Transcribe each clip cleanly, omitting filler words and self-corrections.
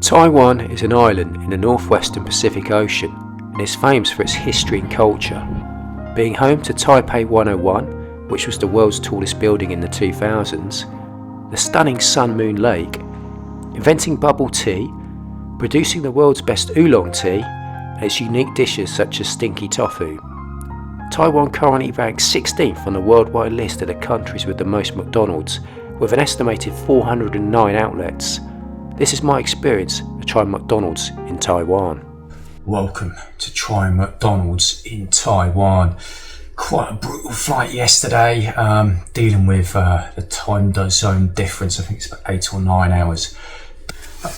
Taiwan is an island in the northwestern Pacific Ocean and is famous for its history and culture. Being home to Taipei 101, which was the world's tallest building in the 2000s, the stunning Sun Moon Lake, inventing bubble tea, producing the world's best oolong tea, and its unique dishes such as stinky tofu. Taiwan currently ranks 16th on the worldwide list of the countries with the most McDonald's, with an estimated 409 outlets. This is my experience of trying McDonald's in Taiwan. Welcome to trying McDonald's in Taiwan. Quite a brutal flight yesterday, dealing with the time zone difference. I think it's about 8 or 9 hours.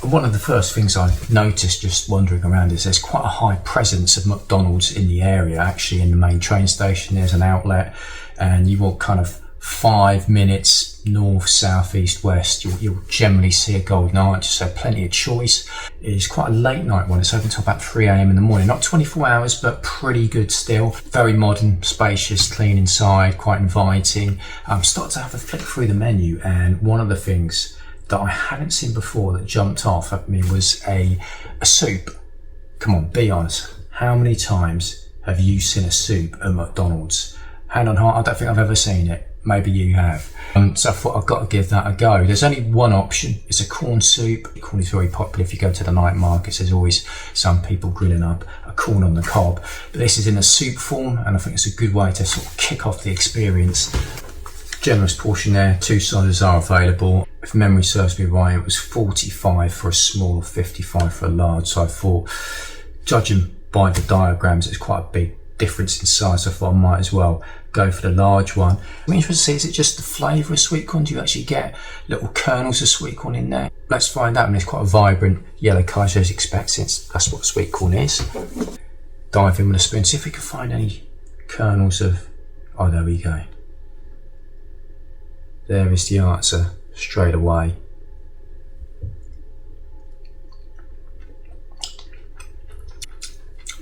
One of the first things I noticed just wandering around is there's quite a high presence of McDonald's in the area. Actually, in the main train station there's an outlet, and you walk kind of 5 minutes north, south, east, west, you'll generally see a Golden Arch, so plenty of choice. It's quite a late night one. It's open until about 3 a.m. in the morning. Not 24 hours, but pretty good still. Very modern, spacious, clean inside, quite inviting. Started to have a flick through the menu, and one of the things that I hadn't seen before that jumped off at me was a soup. Come on, be honest. How many times have you seen a soup at McDonald's? Hand on heart, I don't think I've ever seen it. Maybe you have. So I thought I've got to give that a go. There's only one option. It's a corn soup. Corn is very popular if you go to the night markets. There's always some people grilling up a corn on the cob. But this is in a soup form, and I think it's a good way to sort of kick off the experience. Generous portion there. 2 sizes are available. If memory serves me right, it was 45 for a small, 55 for a large. So I thought, judging by the diagrams, it's quite a big difference in size, so I thought I might as well go for the large one. I'm interested to see, is it just the flavour of sweet corn? Do you actually get little kernels of sweet corn in there? Let's find out. I mean, it's quite a vibrant yellow colour, as you expect, since that's what sweet corn is. Dive in with a spoon, see if we can find any kernels of... Oh, there we go. There is the answer straight away.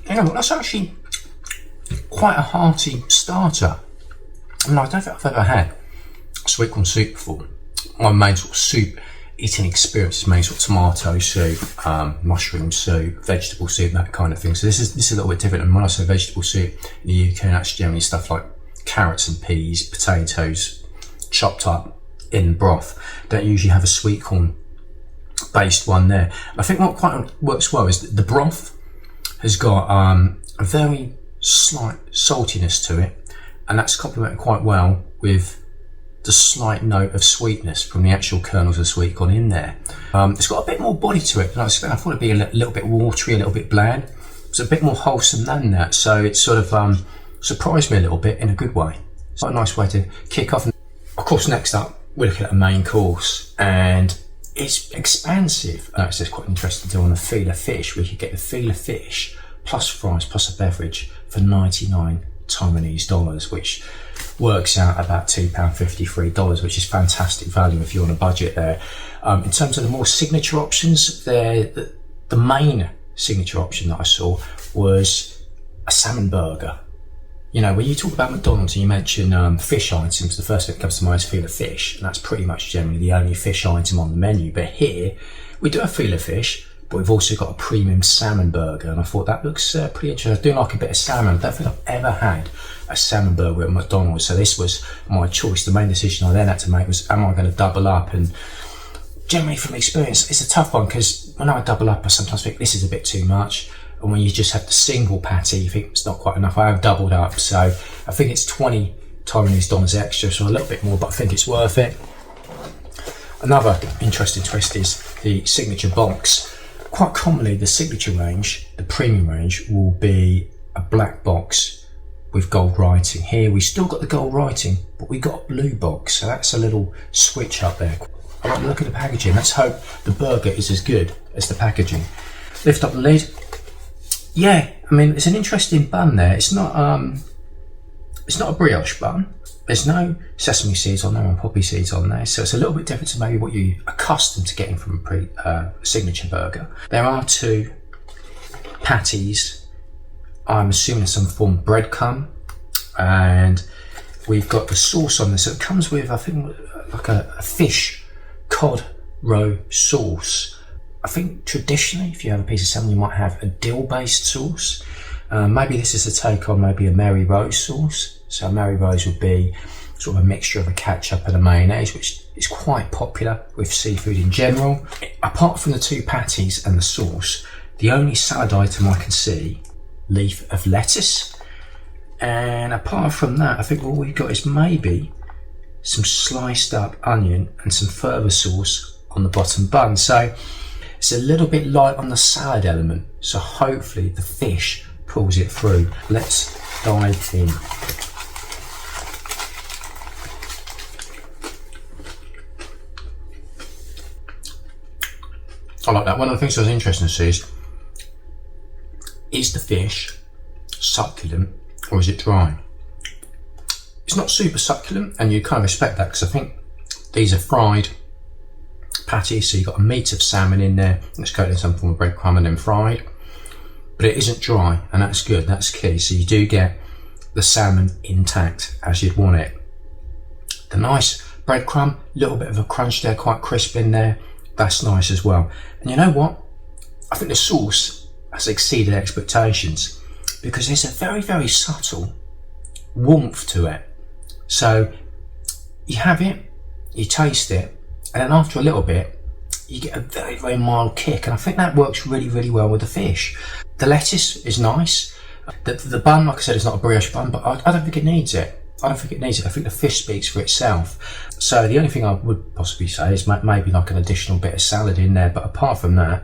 Yeah, well, that's actually quite a hearty starter. I mean, I don't think I've ever had sweet corn soup before. My main sort of soup eating experience is mainly sort of tomato soup, mushroom soup, vegetable soup, that kind of thing. So this is a little bit different. And when I say vegetable soup in the UK, that's generally stuff like carrots and peas, potatoes, chopped up in broth. Don't usually have a sweet corn based one there. I think what quite works well is that the broth has got a very slight saltiness to it, and that's complemented quite well with the slight note of sweetness from the actual kernels of sweet corn in there. It's got a bit more body to it than I expected. I thought it'd be a little bit watery, a little bit bland. It's a bit more wholesome than that, so it sort of surprised me a little bit in a good way. It's quite a nice way to kick off. And of course, next up we're looking at a main course, and it's expansive. It says quite interesting to on a filet fish. We could get the filet fish plus fries plus a beverage for 99 Taiwanese dollars, which works out about £2.53, which is fantastic value if you're on a budget there. In terms of the more signature options, the main signature option that I saw was a salmon burger. You know, when you talk about McDonald's and you mention fish items, the first thing that comes to mind is filet fish, and that's pretty much generally the only fish item on the menu. But here, we do have filet fish, but we've also got a premium salmon burger, and I thought that looks pretty interesting. I do like a bit of salmon. I don't think I've ever had a salmon burger at McDonald's, so this was my choice. The main decision I then had to make was, am I going to double up? And generally from experience, it's a tough one, because when I double up, I sometimes think this is a bit too much. And when you just have the single patty, you think it's not quite enough. I have doubled up, so I think it's 20 Taiwanese dollars extra, so a little bit more, but I think it's worth it. Another interesting twist is the signature box. Quite commonly, the signature range, the premium range, will be a black box with gold writing. Here, we still got the gold writing, but we got a blue box, so that's a little switch up there. I like the look of the packaging. Let's hope the burger is as good as the packaging. Lift up the lid. Yeah, I mean, it's an interesting bun there. It's not a brioche bun. There's no sesame seeds on there and poppy seeds on there, so it's a little bit different to maybe what you're accustomed to getting from a signature burger. There are 2 patties. I'm assuming some form of breadcrumb, and we've got the sauce on this. So it comes with, I think, like a fish cod roe sauce. I think traditionally, if you have a piece of salmon, you might have a dill-based sauce. Maybe this is a take on maybe a Mary Rose sauce. So a Mary Rose would be sort of a mixture of a ketchup and a mayonnaise, which is quite popular with seafood in general. Apart from the 2 patties and the sauce, the only salad item I can see, leaf of lettuce. And apart from that, I think all we've got is maybe some sliced up onion and some further sauce on the bottom bun. So it's a little bit light on the salad element. So hopefully the fish pulls it through. Let's dive in. I like that. One of the things I was interested to see is the fish succulent or is it dry? It's not super succulent, and you kind of expect that because I think these are fried patties, so you've got a meat of salmon in there, it's coated in some form of breadcrumb and then fried. But it isn't dry, and that's good, that's key. So you do get the salmon intact as you'd want it. The nice breadcrumb, little bit of a crunch there, quite crisp in there. That's nice as well. And you know what? I think the sauce has exceeded expectations because there's a very, very subtle warmth to it. So you have it, you taste it, and then after a little bit, you get a very, very mild kick. And I think that works really, really well with the fish. The lettuce is nice. The bun, like I said, is not a brioche bun, but I don't think it needs it. I think the fish speaks for itself. So the only thing I would possibly say is maybe like an additional bit of salad in there. But apart from that,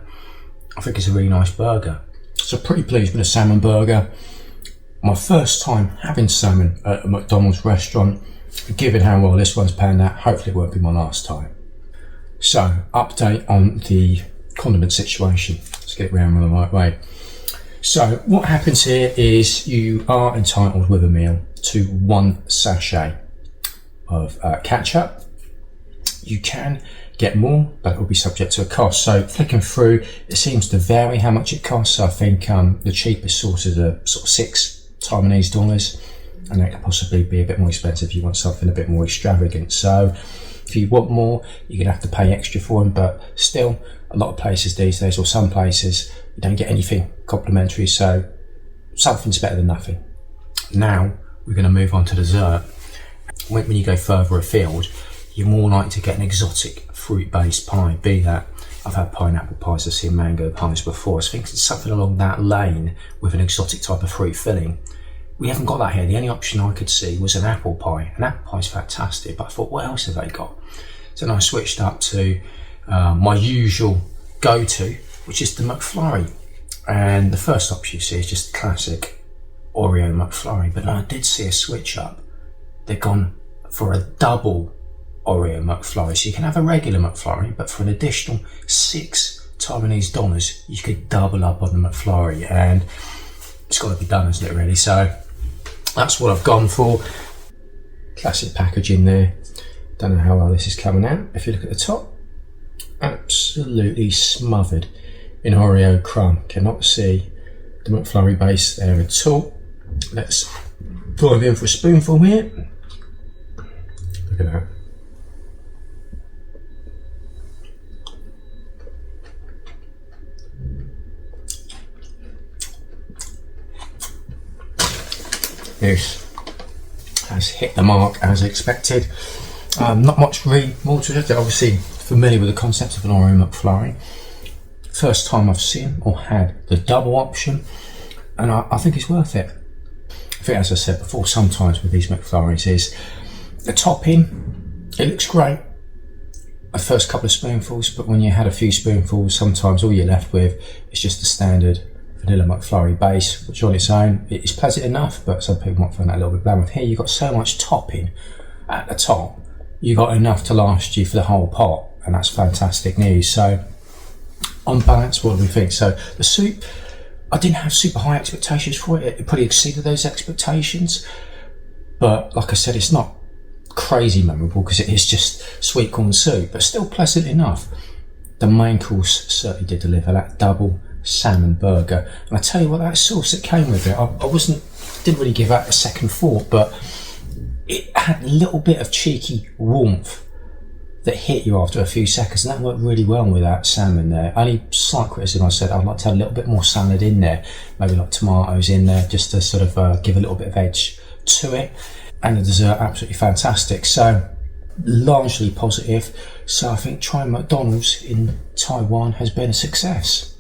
I think it's a really nice burger. So pretty pleased with the salmon burger. My first time having salmon at a McDonald's restaurant. Given how well this one's panned out, hopefully it won't be my last time. So, update on the condiment situation. Let's get it round the right way. So, what happens here is you are entitled with a meal to 1 sachet of ketchup. You can get more, but it will be subject to a cost. So, flicking through, it seems to vary how much it costs. I think the cheapest sauces are sort of $6 Taiwanese dollars, and that could possibly be a bit more expensive if you want something a bit more extravagant. So, if you want more, you're going to have to pay extra for them, but still, a lot of places these days, or some places, you don't get anything complimentary, so something's better than nothing. Now, we're going to move on to dessert. When you go further afield, you're more likely to get an exotic fruit-based pie, be that, I've had pineapple pies, I've seen mango pies before, so I think it's something along that lane with an exotic type of fruit filling. We haven't got that here. The only option I could see was an apple pie. An apple pie's fantastic, but I thought, what else have they got? So then I switched up to my usual go-to, which is the McFlurry. And the first option you see is just the classic Oreo McFlurry. But I did see a switch up. They've gone for a double Oreo McFlurry. So you can have a regular McFlurry, but for an additional $6 Taiwanese dollars, you could double up on the McFlurry. And it's got to be done, isn't it, really? So that's what I've gone for. Classic packaging there. Don't know how well this is coming out. If you look at the top, absolutely smothered in Oreo crumb. Cannot see the McFlurry base there at all. Let's dive in for a spoonful here. Look at that. This has hit the mark as expected. Not much more to it. Obviously familiar with the concept of an Oreo McFlurry. First time I've seen or had the double option, and I think it's worth it. I think, as I said before, sometimes with these McFlurries is the topping, it looks great the first couple of spoonfuls, but when you had a few spoonfuls, sometimes all you're left with is just the standard vanilla McFlurry base, which on its own is pleasant enough, but some people might find that a little bit bland. With here, you've got so much topping at the top, you've got enough to last you for the whole pot, and that's fantastic news. So, on balance, what do we think? So, the soup, I didn't have super high expectations for it. It probably exceeded those expectations, but like I said, it's not crazy memorable because it is just sweet corn soup, but still pleasant enough. The main course certainly did deliver, that double salmon burger, and I tell you what, that sauce that came with it, I didn't really give that a second thought, but it had a little bit of cheeky warmth that hit you after a few seconds, and that worked really well with that salmon there. Only slight criticism, I said I'd like to have a little bit more salad in there, maybe like tomatoes in there, just to sort of give a little bit of edge to it. And the dessert, absolutely fantastic. So largely positive. So I think trying McDonald's in Taiwan has been a success.